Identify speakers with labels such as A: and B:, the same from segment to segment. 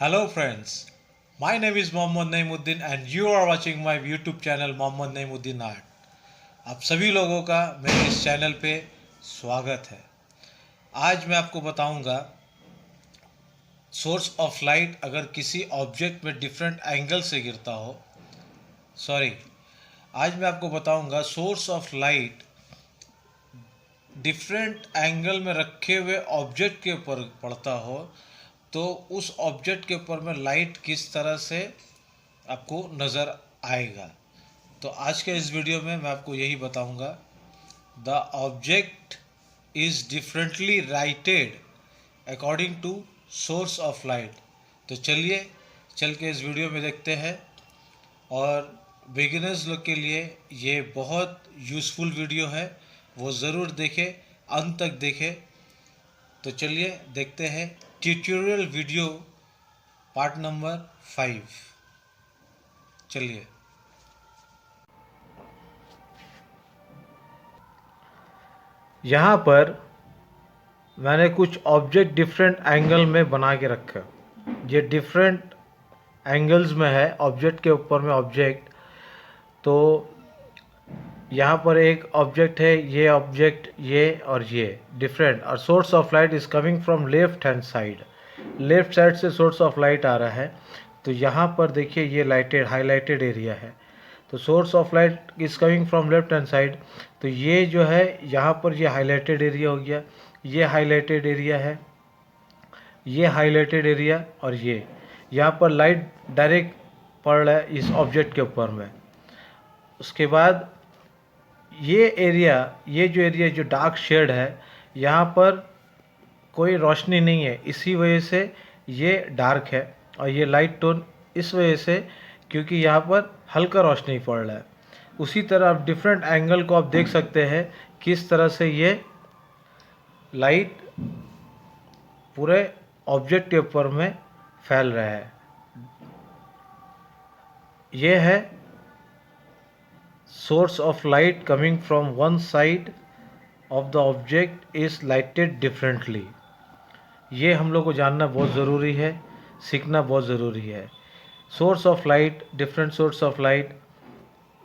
A: Hello friends, my name is Mohammad Naimuddin and you are watching my YouTube channel Mohammad Naimuddin Art. आप सभी लोगों का मेरे इस चैनल पे स्वागत है। आज मैं आपको बताऊंगा सोर्स ऑफ लाइट अगर किसी ऑब्जेक्ट में डिफरेंट एंगल से गिरता हो। सॉरी, आज मैं आपको बताऊंगा source of light different angle में रखे हुए ऑब्जेक्ट के ऊपर पड़ता हो तो उस ऑब्जेक्ट के ऊपर में लाइट किस तरह से आपको नज़र आएगा। तो आज के इस वीडियो में मैं आपको यही बताऊंगा। The object is differently lighted according to source of light. तो चलिए चल के इस वीडियो में देखते हैं। और बिगिनर्स लोग के लिए ये बहुत यूज़फुल वीडियो है, वो ज़रूर देखें, अंत तक देखें। तो चलिए देखते हैं ट्यूटोरियल वीडियो पार्ट नंबर 5। चलिए। यहाँ पर मैंने कुछ ऑब्जेक्ट डिफरेंट एंगल में बना के रखा। ये डिफरेंट एंगल्स में है ऑब्जेक्ट के ऊपर में ऑब्जेक्ट। तो यहाँ पर एक ऑब्जेक्ट है, ये ऑब्जेक्ट, ये और ये डिफरेंट। और source of light is coming from left hand side. Left side से सोर्स ऑफ लाइट आ रहा है। तो यहाँ पर देखिए ये लाइटेड हाईलाइटेड एरिया है। तो source of light is coming from left hand side. तो ये जो है यहाँ पर ये हाईलाइटेड एरिया हो गया, ये हाईलाइटेड एरिया है, ये हाईलाइटेड एरिया और ये यहाँ पर लाइट डायरेक्ट पड़ रहा है इस ऑब्जेक्ट के ऊपर में। उसके बाद ये एरिया, ये जो एरिया जो डार्क शेड है, यहाँ पर कोई रोशनी नहीं है, इसी वजह से ये डार्क है। और ये लाइट टोन इस वजह से क्योंकि यहाँ पर हल्का रोशनी पड़ रहा है। उसी तरह आप डिफरेंट एंगल को आप देख सकते हैं किस तरह से ये लाइट पूरे ऑब्जेक्ट के ऊपर में फैल रहा है। ये है source of light coming from one side of the object is lighted differently। ये हम लोग को जानना बहुत ज़रूरी है, सीखना बहुत ज़रूरी है। Source of light, different source of light,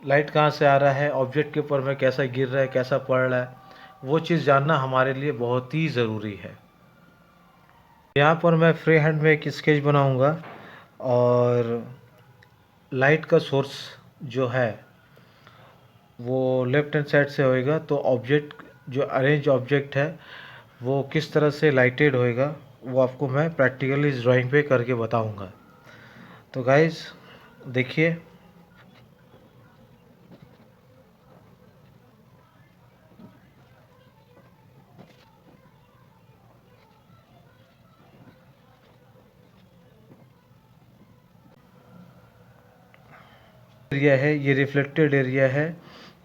A: light कहाँ से आ रहा है, ऑब्जेक्ट के ऊपर में कैसा गिर रहा है, कैसा पड़ रहा है, वो चीज़ जानना हमारे लिए बहुत ही ज़रूरी है। यहाँ पर मैं फ्री हैंड में एक स्केच बनाऊँगा और लाइट का सोर्स जो है वो लेफ्ट हैंड साइड से होएगा। तो ऑब्जेक्ट जो अरेंज ऑब्जेक्ट है वो किस तरह से लाइटेड होएगा वो आपको मैं प्रैक्टिकली इस ड्राइंग पे करके बताऊंगा। तो गाइस देखिए, एरिया है, ये रिफ्लेक्टेड एरिया है,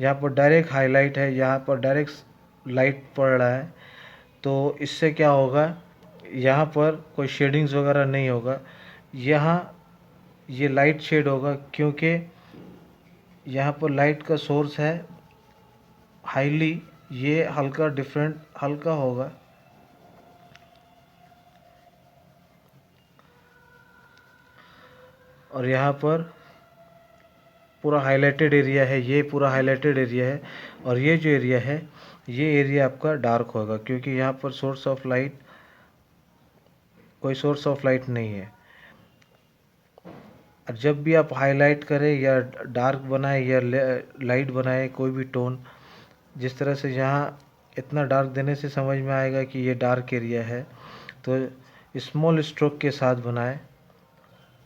A: यहाँ पर डायरेक्ट हाईलाइट है, यहाँ पर डायरेक्ट लाइट पड़ रहा है। तो इससे क्या होगा, यहाँ पर कोई शेडिंग्स वगैरह नहीं होगा, यहाँ ये लाइट शेड होगा क्योंकि यहाँ पर लाइट का सोर्स है हाईली, ये हल्का डिफरेंट हल्का होगा। और यहाँ पर पूरा हाईलाइटेड एरिया है, ये पूरा हाईलाइटेड एरिया है। और ये जो एरिया है ये एरिया आपका डार्क होगा क्योंकि यहाँ पर सोर्स ऑफ लाइट, कोई सोर्स ऑफ लाइट नहीं है। और जब भी आप हाईलाइट करें या डार्क बनाए या लाइट बनाए कोई भी टोन, जिस तरह से यहाँ इतना डार्क देने से समझ में आएगा कि ये डार्क एरिया है। तो स्मॉल स्ट्रोक के साथ बनाएं,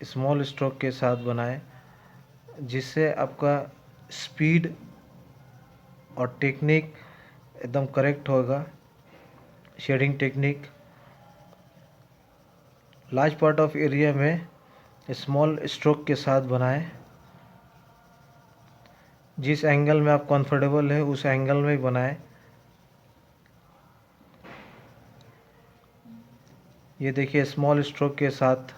A: स्मॉल स्ट्रोक के साथ बनाएं, जिससे आपका स्पीड और टेक्निक एकदम करेक्ट होगा। Shading technique large part of area में स्मॉल स्ट्रोक के साथ बनाएं। जिस एंगल में आप कंफर्टेबल है उस एंगल में बनाएं। ये देखिए स्मॉल स्ट्रोक के साथ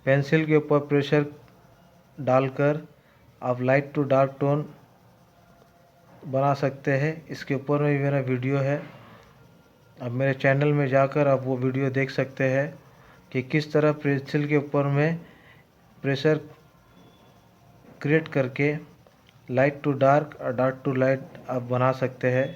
A: पेंसिल के ऊपर प्रेशर डालकर आप लाइट टू डार्क टोन बना सकते हैं। इसके ऊपर में भी मेरा वीडियो है, अब मेरे चैनल में जाकर आप वो वीडियो देख सकते हैं। कि किस तरह पेंसिल के ऊपर में प्रेशर क्रिएट करके लाइट टू डार्क और डार्क टू लाइट आप बना सकते हैं।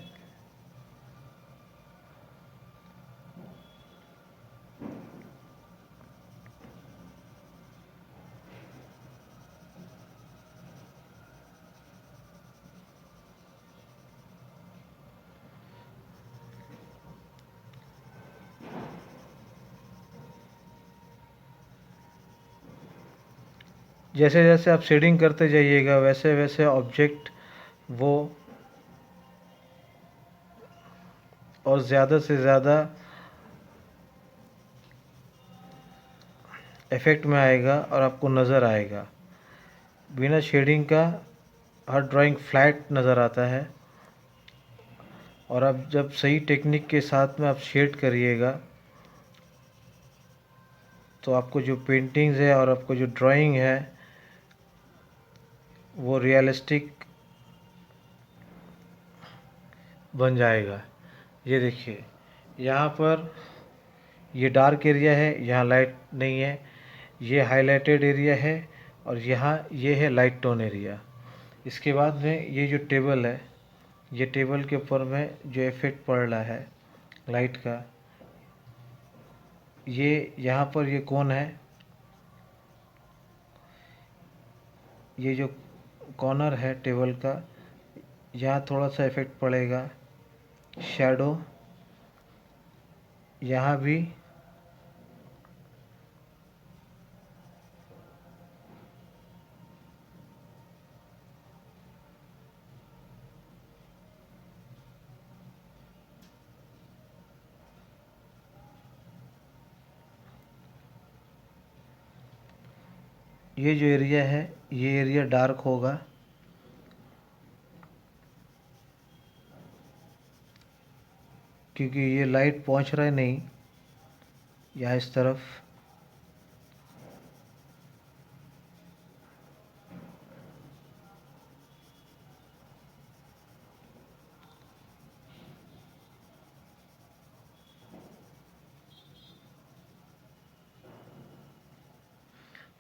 A: जैसे जैसे आप शेडिंग करते जाइएगा वैसे वैसे ऑब्जेक्ट वो और ज़्यादा से ज़्यादा इफ़ेक्ट में आएगा और आपको नज़र आएगा। बिना शेडिंग का हर ड्राइंग फ्लैट नज़र आता है, और आप जब सही टेक्निक के साथ में आप शेड करिएगा तो आपको जो पेंटिंग्स है और आपको जो ड्राइंग है वो रियलिस्टिक बन जाएगा। ये देखिए, यहाँ पर ये डार्क एरिया है, यहाँ लाइट नहीं है, ये हाइलाइटेड एरिया है, और यहाँ ये है लाइट टोन एरिया। इसके बाद में ये जो टेबल है, ये टेबल के ऊपर में जो इफेक्ट पड़ रहा है लाइट का, ये यहाँ पर ये कौन है, ये जो कॉर्नर है टेबल का, यहाँ थोड़ा सा इफेक्ट पड़ेगा। शैडो यहाँ भी, ये जो एरिया है ये एरिया डार्क होगा, क्योंकि ये लाइट पहुंच रहा है नहीं यहाँ इस तरफ।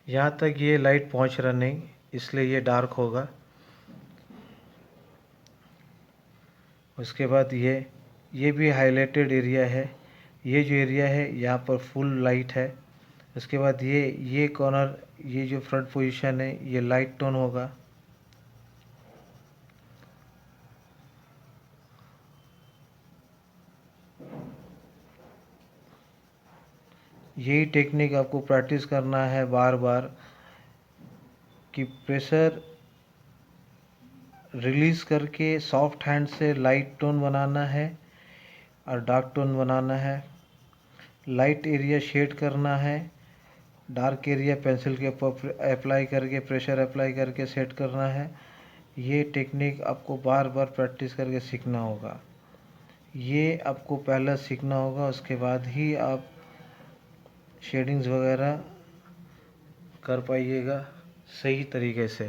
A: यहाँ तक ये लाइट पहुंच रहा नहीं, इसलिए ये डार्क होगा। उसके बाद ये भी हाइलाइटेड एरिया है, ये जो एरिया है यहाँ पर फुल लाइट है। उसके बाद ये कॉर्नर, ये जो फ्रंट पोजीशन है ये लाइट टोन होगा। यही टेक्निक आपको प्रैक्टिस करना है बार बार, कि प्रेशर रिलीज़ करके सॉफ्ट हैंड से लाइट टोन बनाना है और डार्क टोन बनाना है। लाइट एरिया शेड करना है, डार्क एरिया पेंसिल के ऊपर अप्लाई करके, प्रेशर अप्लाई करके सेट करना है। ये टेक्निक आपको बार बार प्रैक्टिस करके सीखना होगा। ये आपको पहले सीखना होगा, उसके बाद ही आप शेडिंग्स वगैरह कर पाइएगा सही तरीके से।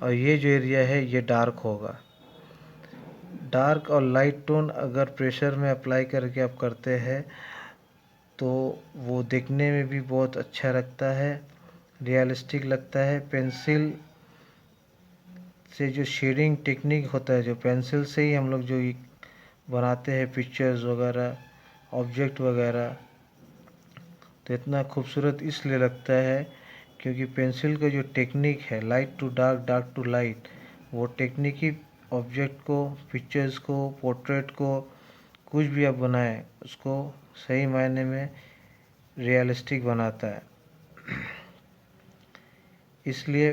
A: और ये जो एरिया है ये डार्क होगा। डार्क और लाइट टोन अगर प्रेशर में अप्लाई करके आप करते हैं तो वो देखने में भी बहुत अच्छा लगता है, रियलिस्टिक लगता है। पेंसिल से जो शेडिंग टेक्निक होता है, जो पेंसिल से ही हम लोग जो बनाते हैं पिक्चर्स वगैरह, ऑब्जेक्ट वगैरह, तो इतना खूबसूरत इसलिए लगता है क्योंकि पेंसिल का जो टेक्निक है light to dark, dark to light, वो टेक्निक ही ऑब्जेक्ट को, पिक्चर्स को, पोर्ट्रेट को, कुछ भी आप बनाएं उसको सही मायने में रियलिस्टिक बनाता है। इसलिए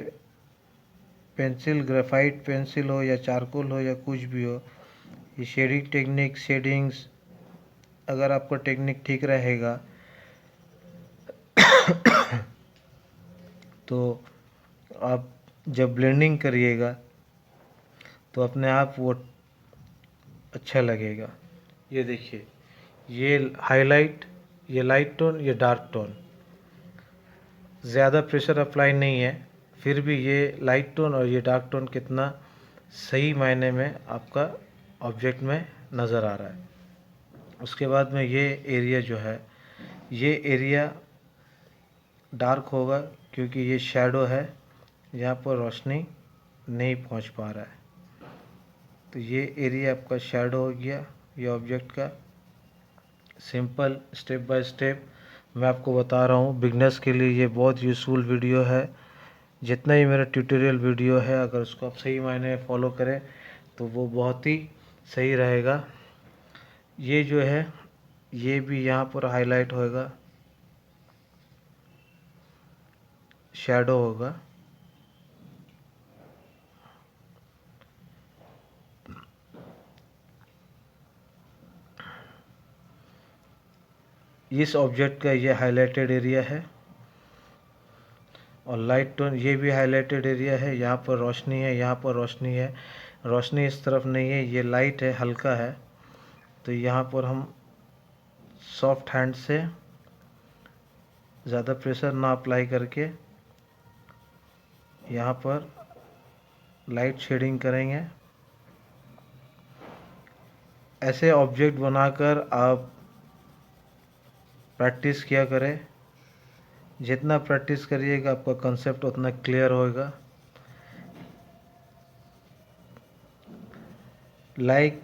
A: पेंसिल, ग्रेफाइट पेंसिल हो या चारकोल हो या कुछ भी हो, ये शेडिंग टेक्निक, शेडिंग्स अगर आपका टेक्निक ठीक रहेगा तो आप जब ब्लेंडिंग करिएगा तो अपने आप वो अच्छा लगेगा। ये देखिए, ये हाईलाइट, ये लाइट टोन, ये डार्क टोन, ज़्यादा प्रेशर अप्लाई नहीं है, फिर भी ये लाइट टोन और ये डार्क टोन कितना सही मायने में आपका ऑब्जेक्ट में नज़र आ रहा है। उसके बाद में ये एरिया जो है, ये एरिया डार्क होगा क्योंकि ये शैडो है, यहाँ पर रोशनी नहीं पहुँच पा रहा है। तो ये एरिया आपका शैडो हो गया ये ऑब्जेक्ट का। सिंपल स्टेप बाय स्टेप मैं आपको बता रहा हूँ। बिगनर्स के लिए ये बहुत यूज़फुल वीडियो है। जितना ही मेरा ट्यूटोरियल वीडियो है, अगर उसको आप सही मायने में फॉलो करें तो वो बहुत ही सही रहेगा। ये जो है ये भी यहाँ पर हाईलाइट होगा, शैडो होगा। इस ऑब्जेक्ट का ये हाईलाइटेड एरिया है और लाइट टोन ये भी हाईलाइटेड एरिया है। यहाँ पर रोशनी है, यहाँ पर रोशनी है। रोशनी इस तरफ नहीं है, ये लाइट है, हल्का है। तो यहाँ पर हम सॉफ्ट हैंड से ज़्यादा प्रेशर ना अप्लाई करके यहाँ पर लाइट शेडिंग करेंगे। ऐसे ऑब्जेक्ट बनाकर आप प्रैक्टिस किया करें। जितना प्रैक्टिस करिएगा आपका कंसेप्ट उतना क्लियर होगा। लाइक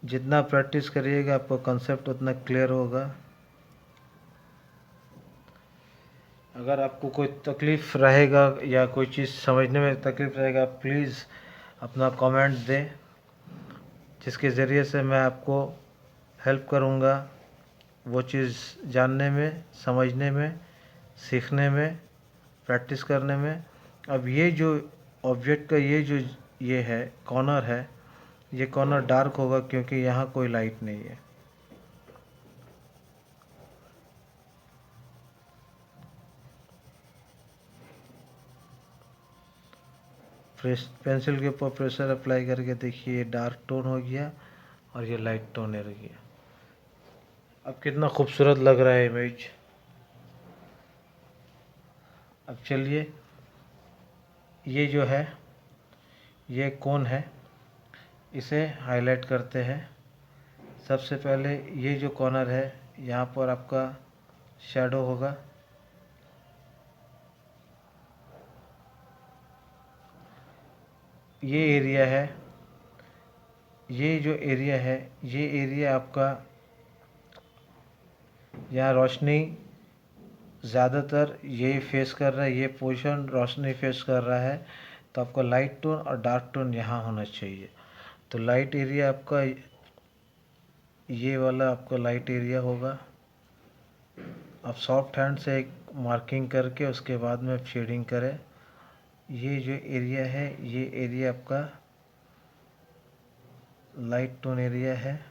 A: जितना प्रैक्टिस करिएगा आपका कंसेप्ट उतना क्लियर होगा। अगर आपको कोई तकलीफ़ रहेगा या कोई चीज़ समझने में तकलीफ़ रहेगा, प्लीज़ अपना कमेंट दें, जिसके ज़रिए से मैं आपको हेल्प करूँगा वो चीज़ जानने में, समझने में, सीखने में, प्रैक्टिस करने में। अब ये जो ऑब्जेक्ट का ये है कॉर्नर है, ये कॉर्नर डार्क होगा क्योंकि यहाँ कोई लाइट नहीं है। पेंसिल के ऊपर प्रेशर अप्लाई करके देखिए ये डार्क टोन हो गया और ये लाइट टोन हो गया। अब कितना खूबसूरत लग रहा है इमेज। अब चलिए ये जो है ये कौन है, इसे हाईलाइट करते हैं। सबसे पहले ये जो कॉर्नर है यहाँ पर आपका शैडो होगा। ये एरिया है, ये जो एरिया है ये एरिया आपका, यहाँ रोशनी ज़्यादातर यही फेस कर रहा है, ये पोजीशन रोशनी फेस कर रहा है। तो आपका लाइट टोन और डार्क टोन यहाँ होना चाहिए। तो लाइट एरिया आपका ये वाला आपका लाइट एरिया होगा। आप सॉफ्ट हैंड से एक मार्किंग करके उसके बाद में शेडिंग करें। ये जो एरिया है ये एरिया आपका लाइट टोन एरिया है।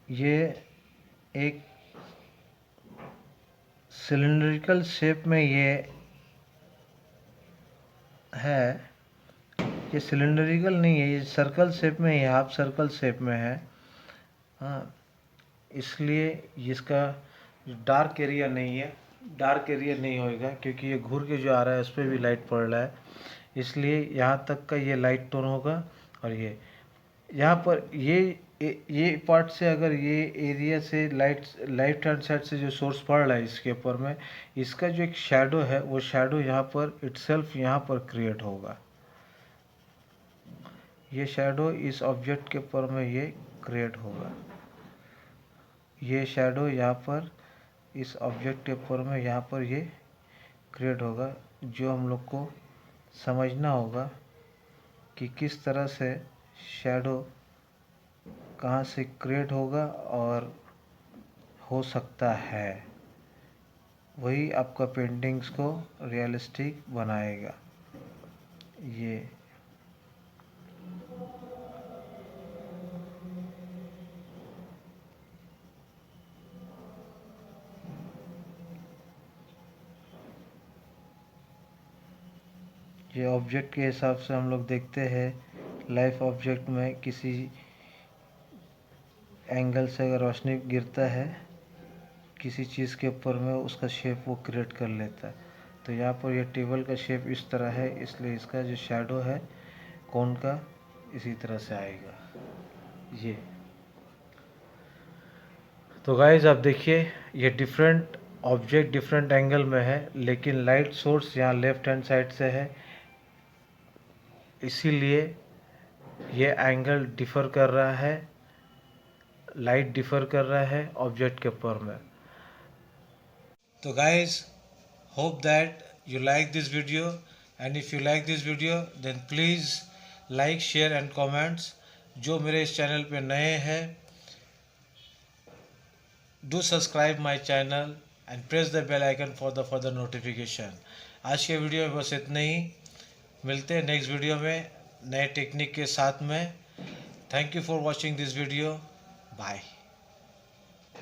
A: ये एक सिलिंड्रिकल शेप में ये है। ये सिलिंड्रिकल नहीं है, ये सर्कल शेप में है, हाफ सर्कल शेप में है। हाँ, इसलिए इसका डार्क एरिया नहीं है, डार्क एरिया नहीं होएगा क्योंकि ये घूर के जो आ रहा है उस पर भी लाइट पड़ रहा है। इसलिए यहाँ तक का ये लाइट टोन होगा। और ये यहाँ पर ये पार्ट से अगर ये एरिया से लेफ्ट हैंड साइड से जो सोर्स पड़ रहा है इसके ऊपर में, इसका जो एक शैडो है वो शैडो यहाँ पर इटसेल्फ यहाँ पर क्रिएट होगा। ये शैडो इस ऑब्जेक्ट के ऊपर में ये क्रिएट होगा। ये शैडो यहाँ पर इस ऑब्जेक्ट के ऊपर में यहाँ पर ये क्रिएट होगा। जो हम लोग को समझना होगा कि किस तरह से शैडो कहाँ से क्रिएट होगा और हो सकता है, वही आपका पेंटिंग्स को रियलिस्टिक बनाएगा। ये ऑब्जेक्ट के हिसाब से हम लोग देखते हैं लाइफ ऑब्जेक्ट में किसी एंगल से अगर रोशनी गिरता है किसी चीज़ के ऊपर में, उसका शेप वो क्रिएट कर लेता है। तो यहाँ पर ये टेबल का शेप इस तरह है, इसलिए इसका जो शैडो है कोन का इसी तरह से आएगा। ये तो गाइज आप देखिए, ये डिफरेंट ऑब्जेक्ट डिफरेंट एंगल में है, लेकिन लाइट सोर्स यहाँ लेफ्ट हैंड साइड से है, इसीलिए ये एंगल डिफ़र कर रहा है, लाइट डिफ़र कर रहा है ऑब्जेक्ट के ऊपर में। तो guys, hope that you like this video, and if you like this video then please like, share and comments। जो मेरे इस चैनल पे नए हैं, do subscribe my channel and press the bell icon for the further notification। आज के video में बस इतना ही, मिलते हैं नेक्स्ट वीडियो में नए टेक्निक के साथ में। Thank you for watching this video, bye.